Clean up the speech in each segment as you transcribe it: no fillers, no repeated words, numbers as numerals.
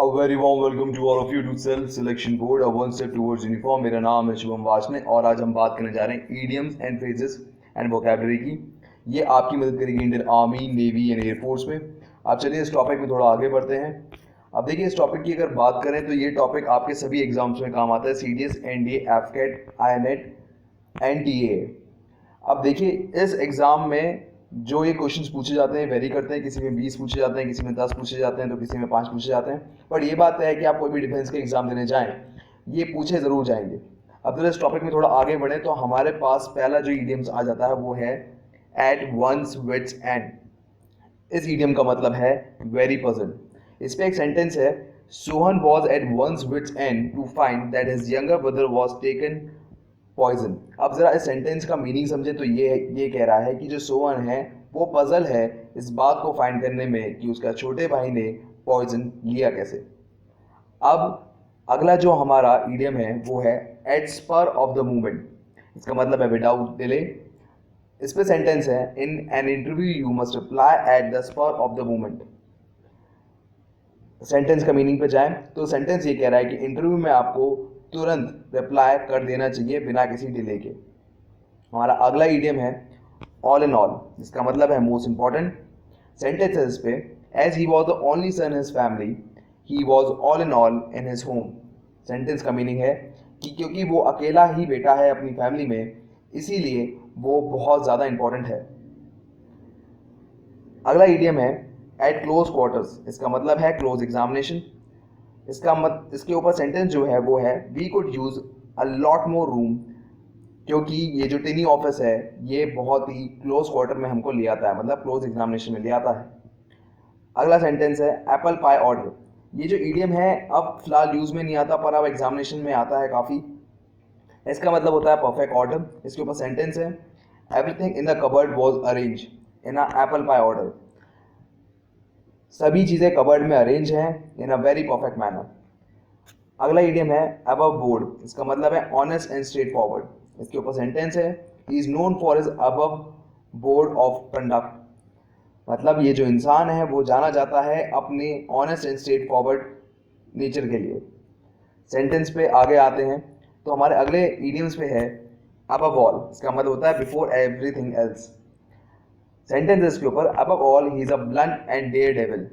A very warm welcome to all of you to Self Selection Board, a one step towards uniform. मेरा नाम है शुभम वाशने और आज हम बात करने जा रहे हैं idioms and phrases and vocabulary की। ये आपकी मदद करेगी Indian army, navy and air force में। आप चलिए इस टॉपिक में थोड़ा आगे बढ़ते हैं। अब देखिए इस टॉपिक की अगर बात करें तो ये टॉपिक आपके सभी एग्जाम्स में काम आता है, CDS, NDA, AFCAT, INET, NTA। अब देखिए इस एग्ज़ाम में जो ये क्वेश्चंस पूछे जाते हैं वेरी करते हैं, किसी में 20 पूछे जाते हैं, किसी में 10 पूछे जाते हैं, तो किसी में 5 पूछे जाते हैं। बट ये बात है कि आप कोई भी डिफेंस के एग्ज़ाम देने जाएं ये पूछे ज़रूर जाएंगे। अब जरा इस टॉपिक में थोड़ा आगे बढ़े तो हमारे पास पहला जो ईडियम्स आ जाता है वो है एट वंस विट्स एंड। इस ईडियम का मतलब है वेरी पजल। इस पे एक सेंटेंस है, Sohan was at one's wits end to find that his younger brother was taken poison. अब जरा इस सेंटेंस का मीनिंग समझे तो ये कह रहा है कि जो सोहन है वो पजल है इस बात को फाइंड करने में कि उसका छोटे भाई ने पॉइजन लिया कैसे। अब अगला जो हमारा इडियम है वो है at spur of the moment. इसका मतलब है विदाउट डिले। इस पे सेंटेंस है, in an interview you must reply at the spur of the moment. Sentence का मीनिंग पे जाए तो सेंटेंस ये कह रहा है कि इंटरव्यू में आपको तुरंत रिप्लाई कर देना चाहिए बिना किसी डिले के। हमारा अगला इडियम है ऑल इन ऑल। इसका मतलब है मोस्ट इंपॉर्टेंट। सेंटेंस है इस पे, as he was the only son in his family he was all in his home. Sentence का मीनिंग है कि क्योंकि वो अकेला ही बेटा है अपनी फैमिली में इसीलिए वो बहुत ज़्यादा इंपॉर्टेंट है। अगला इडियम है एट क्लोज क्वार्टर्स। इसका मतलब है क्लोज एग्जामिनेशन। इसके ऊपर सेंटेंस जो है वो है, we could use a lot more room, क्योंकि ये जो टिनी ऑफिस है ये बहुत ही क्लोज क्वार्टर में हमको ले आता है, मतलब क्लोज एग्जामिनेशन में ले आता है। अगला सेंटेंस है एप्पल पाई ऑर्डर। ये जो इडियम है अब फिलहाल यूज में नहीं आता पर अब एग्जामिनेशन में आता है काफ़ी। इसका मतलब होता है परफेक्ट ऑर्डर। इसके ऊपर सेंटेंस है, everything in the cupboard was arrange in a apple pie order. सभी चीज़ें कबर्ड में अरेंज हैं इन अ वेरी परफेक्ट मैनर। अगला इडियम है अबव बोर्ड। इसका मतलब है ऑनेस्ट एंड स्ट्रेट फॉरवर्ड। इसके ऊपर सेंटेंस है, he is known for his above board of conduct. मतलब ये जो इंसान है वो जाना जाता है अपने honest and straight forward nature के लिए। सेंटेंस पे आगे आते हैं तो हमारे अगले इडियम्स पे है अबव ऑल। इसका मतलब होता है बिफोर एवरीथिंग एल्स। सेंटेंस इसके ऊपर, above all he is a blunt and daredevil.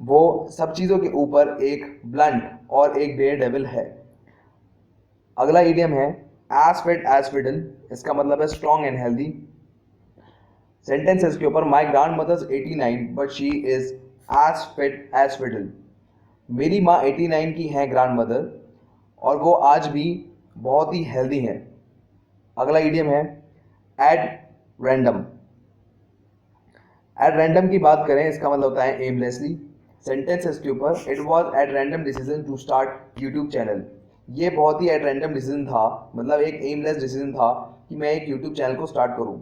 वो सब चीज़ों के ऊपर एक ब्लंट और एक डेयर डेविल है। अगला इडियम है एज फिट एज फिडल। इसका मतलब है स्ट्रॉन्ग एंड हेल्दी। सेंटेंस है इसके ऊपर, my grandmother's 89 but she is as fit as fiddle. मेरी माँ 89 की हैं ग्रांड मदर और वो आज भी बहुत ही हेल्दी हैं। अगला इडियम है एट रैंडम। एट रैंडम की बात करें इसका मतलब होता है एमलेसली। सेंटेंस है इसके ऊपर, it was at random decision to start YouTube channel. ये बहुत ही एट रैंडम डिसीजन था, मतलब एक एमलेस डिसीजन था कि मैं एक यूट्यूब चैनल को स्टार्ट करूं।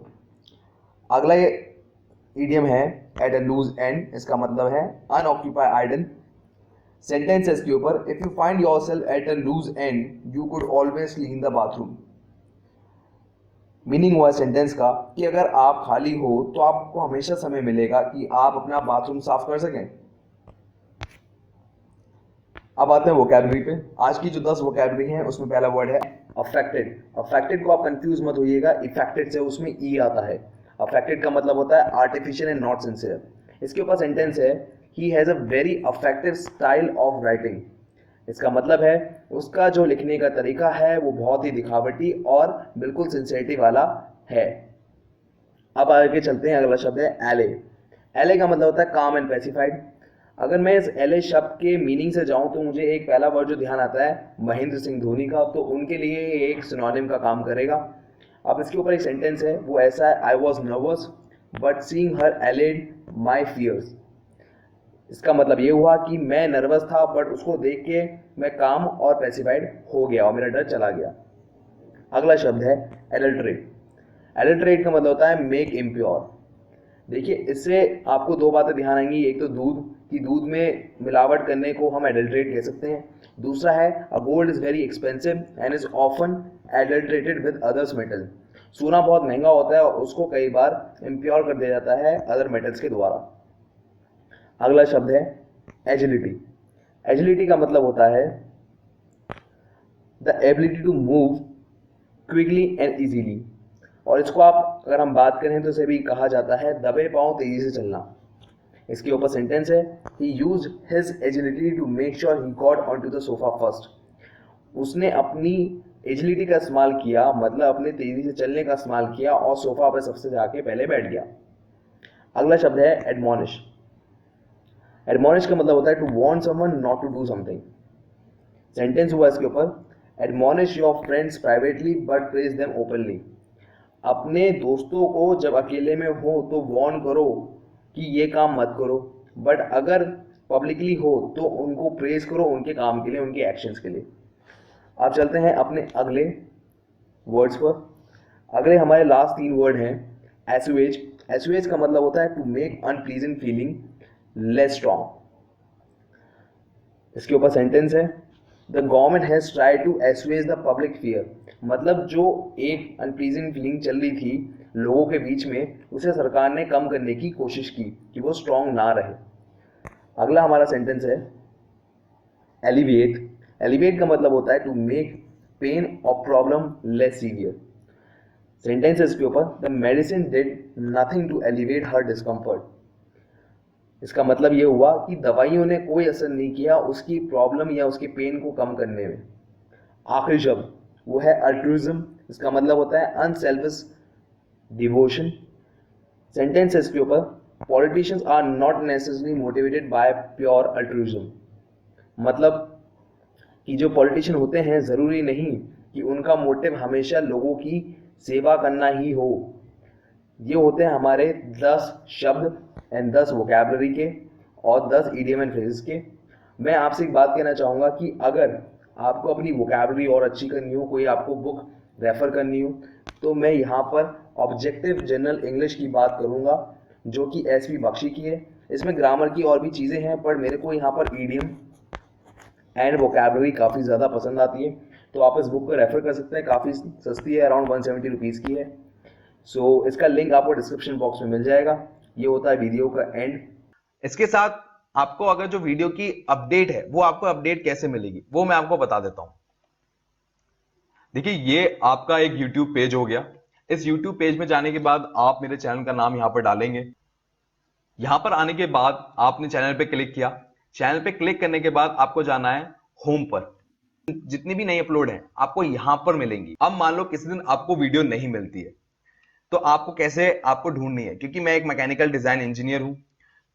अगला इडियम है एट अ लूज एंड। इसका मतलब है अनऑक्यूपाई आइडल। सेंटेंस है इसके ऊपर, if you find yourself at a loose end you could always clean the bathroom. Meaning हुआ सेंटेंस का कि अगर आप खाली हो तो आपको हमेशा समय मिलेगा कि आप अपना बाथरूम साफ कर सकें। अब आते हैं वोकैबुलरी पे। आज की जो 10 वोकैबुलरी हैं उसमें पहला वर्ड है अफेक्टेड। अफेक्टेड को आप कंफ्यूज मत होइएगा, इफेक्टेड से उसमें ई आता है। अफेक्टेड का मतलब होता है आर्टिफिशियल एंड नॉट सिंसियर। इसके ऊपर सेंटेंस है, he has a very affective style of writing. इसका मतलब है उसका जो लिखने का तरीका है वो बहुत ही दिखावटी और बिल्कुल सिंसियरिटी वाला है। अब आगे चलते हैं, अगला शब्द है एले। एले का मतलब होता है काम एंड पैसिफाइड। अगर मैं इस एले शब्द के मीनिंग से जाऊं तो मुझे एक पहला वर्ड जो ध्यान आता है महेंद्र सिंह धोनी का, तो उनके लिए एक सिनोनिम का काम करेगा। अब इसके ऊपर एक सेंटेंस है वो ऐसा है, I was nervous but seeing her allayed my fears. इसका मतलब ये हुआ कि मैं नर्वस था बट उसको देख के मैं काम और पैसिफाइड हो गया और मेरा डर चला गया। अगला शब्द है एडल्ट्रेट। एडल्ट्रेट का मतलब होता है मेक इम्प्योर। देखिए इससे आपको दो बातें ध्यान आएंगी, एक तो दूध कि दूध में मिलावट करने को हम एडल्ट्रेट कह सकते हैं। दूसरा है a gold is very expensive and is often adulterated with others metal. सोना बहुत महंगा होता है और उसको कई बार इम्प्योर कर दिया जाता है अदर मेटल्स के द्वारा। अगला शब्द है एजिलिटी। एजिलिटी का मतलब होता है the ability to move quickly and easily, और इसको आप अगर हम बात करें तो इसे भी कहा जाता है दबे पांव तेजी से चलना। इसके ऊपर सेंटेंस है, he used his agility to make sure he got onto the sofa first. उसने अपनी एजिलिटी का इस्तेमाल किया, मतलब अपने तेजी से चलने का इस्तेमाल किया और सोफा पर सबसे जाके पहले बैठ गया। अगला शब्द है एडमोनिश। एडमोनिश का मतलब होता है to warn someone not to do something. Sentence हुआ इसके ऊपर, admonish your friends privately but praise them openly. अपने दोस्तों को जब अकेले में हो तो वार्न करो कि ये काम मत करो, बट अगर पब्लिकली हो तो उनको प्रेज करो उनके काम के लिए, उनके एक्शंस के लिए। अब चलते हैं अपने अगले वर्ड्स पर। अगले हमारे लास्ट 3 वर्ड हैं एसुएज। एसुएज का मतलब होता है to make unpleasant feeling less strong. इसके ऊपर सेंटेंस है, the government has try to assuage the public fear. मतलब जो एक अनप्लीजेंट फीलिंग चल रही थी लोगों के बीच में, उसे सरकार ने कम करने की कोशिश की कि वो स्ट्रॉन्ग ना रहे। अगला हमारा सेंटेंस है एलिविएट। एलिविएट का मतलब होता है टू मेक पेन और प्रॉब्लम लेस सीवियर। सेंटेंस है इसके ऊपर, the medicine did nothing to alleviate her discomfort. इसका मतलब ये हुआ कि दवाइयों ने कोई असर नहीं किया उसकी प्रॉब्लम या उसके पेन को कम करने में। आखिरी शब्द वो है अल्ट्रुइज्म। इसका मतलब होता है अनसेल्फिश डिवोशन। सेंटेंस है इसके ऊपर, politicians are not necessarily motivated by pure altruism. मतलब कि जो पॉलिटिशियन होते हैं ज़रूरी नहीं कि उनका मोटिव हमेशा लोगों की सेवा करना ही हो। ये होते हैं हमारे 10 शब्द एंड 10 वोकैबलरी के और 10 इडियम एंड फ्रेजेस के। मैं आपसे एक बात कहना चाहूँगा कि अगर आपको अपनी वोकैबलरी और अच्छी करनी हो, कोई आपको बुक रेफ़र करनी हो, तो मैं यहाँ पर ऑब्जेक्टिव जनरल इंग्लिश की बात करूँगा जो कि एस.वी. बख्शी की है। इसमें ग्रामर की और भी चीज़ें हैं, पर मेरे को यहाँ पर ईडियम एंड वोकैबलरी काफ़ी ज़्यादा पसंद आती है, तो आप इस बुक को रेफ़र कर सकते हैं। काफ़ी सस्ती है, अराउंड 170 रुपीज़ की है। सो इसका लिंक आपको डिस्क्रिप्शन बॉक्स में मिल जाएगा। ये होता है वीडियो का एंड। इसके साथ आपको अगर जो वीडियो की अपडेट है वो आपको अपडेट कैसे मिलेगी वो मैं आपको बता देता हूं। देखिए, ये आपका एक YouTube पेज हो गया। इस YouTube पेज में जाने के बाद आप मेरे चैनल का नाम यहां पर डालेंगे। यहां पर आने के बाद आपने चैनल पे क्लिक किया। चैनल पे क्लिक करने के बाद आपको जाना है होम पर। जितनी भी नई अपलोड है आपको यहां पर मिलेंगी। अब मान लो किसी दिन आपको वीडियो नहीं मिलती है तो आपको कैसे आपको ढूंढनी है, क्योंकि मैं एक मैकेनिकल डिजाइन इंजीनियर हूं,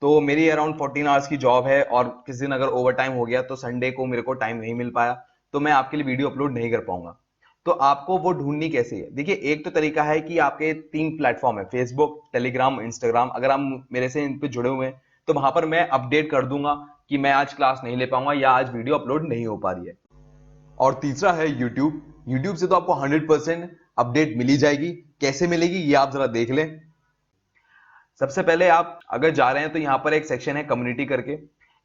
तो मेरी अराउंड 14 आवर्स की जॉब है और किसी दिन अगर ओवर टाइम हो गया तो संडे को मेरे को टाइम नहीं मिल पाया तो मैं आपके लिए वीडियो अपलोड नहीं कर पाऊंगा। तो आपको वो ढूंढनी कैसे है? देखिए, एक तो तरीका है कि आपके 3 प्लेटफॉर्म है, फेसबुक, टेलीग्राम, इंस्टाग्राम। अगर आप मेरे से इन पे जुड़े हुए हैं तो वहां पर मैं अपडेट कर दूंगा कि मैं आज क्लास नहीं ले पाऊंगा या आज वीडियो अपलोड नहीं हो पा रही है। और तीसरा है यूट्यूब। यूट्यूब से तो आपको 100% अपडेट मिली जाएगी। कैसे मिलेगी ये आप जरा देख लें। सबसे पहले आप अगर जा रहे हैं तो यहां पर एक सेक्शन है कम्युनिटी करके।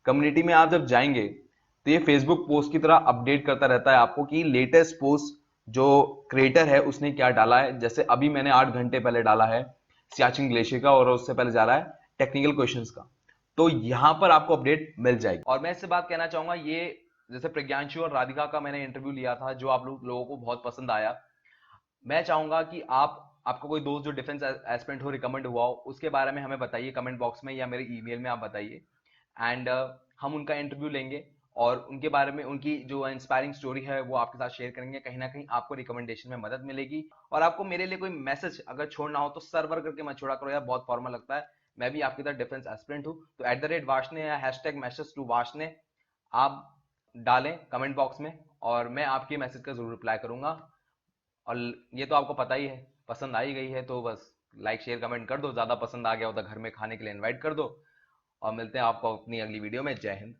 कम्युनिटी में आप जब जाएंगे तो ये फेसबुक पोस्ट की तरह अपडेट करता रहता है आपको कि लेटेस्ट पोस्ट जो क्रिएटर है उसने क्या डाला है। जैसे अभी मैंने 8 घंटे पहले डाला है सियाचिन ग्लेशियर का और उससे पहले जा रहा है टेक्निकल क्वेश्चंस का। तो यहां पर आपको अपडेट मिल जाएगी। और मैं इससे बात कहना चाहूंगा, ये जैसे प्रज्ञांशु और राधिका का मैंने इंटरव्यू लिया था जो आप लोगों को बहुत पसंद आया। मैं चाहूंगा कि आपको कोई दोस्त जो डिफेंस एस्पिरेंट हो, रिकमेंड हुआ हो, उसके बारे में हमें बताइए कमेंट बॉक्स में या मेरे ईमेल में आप बताइए। एंड हम उनका इंटरव्यू लेंगे और उनके बारे में उनकी जो इंस्पायरिंग स्टोरी है वो आपके साथ शेयर करेंगे। कहीं ना कहीं आपको रिकमेंडेशन में मदद मिलेगी। और आपको मेरे लिए कोई मैसेज अगर छोड़ना हो तो सर्वर करके मत छोड़ा करो यार, बहुत फॉर्मल लगता है। मैं भी आपकी तरह डिफेंस एस्पिरेंट हूँ, तो @वाशने या मैसेज टू वाशने आप डालें कमेंट बॉक्स में और मैं आपके मैसेज का जरूर रिप्लाई करूंगा। और ये तो आपको पता ही है, पसंद आई गई है तो बस लाइक शेयर कमेंट कर दो। ज्यादा पसंद आ गया हो तो घर में खाने के लिए इनवाइट कर दो। और मिलते हैं आपको अपनी अगली वीडियो में। जय हिंद।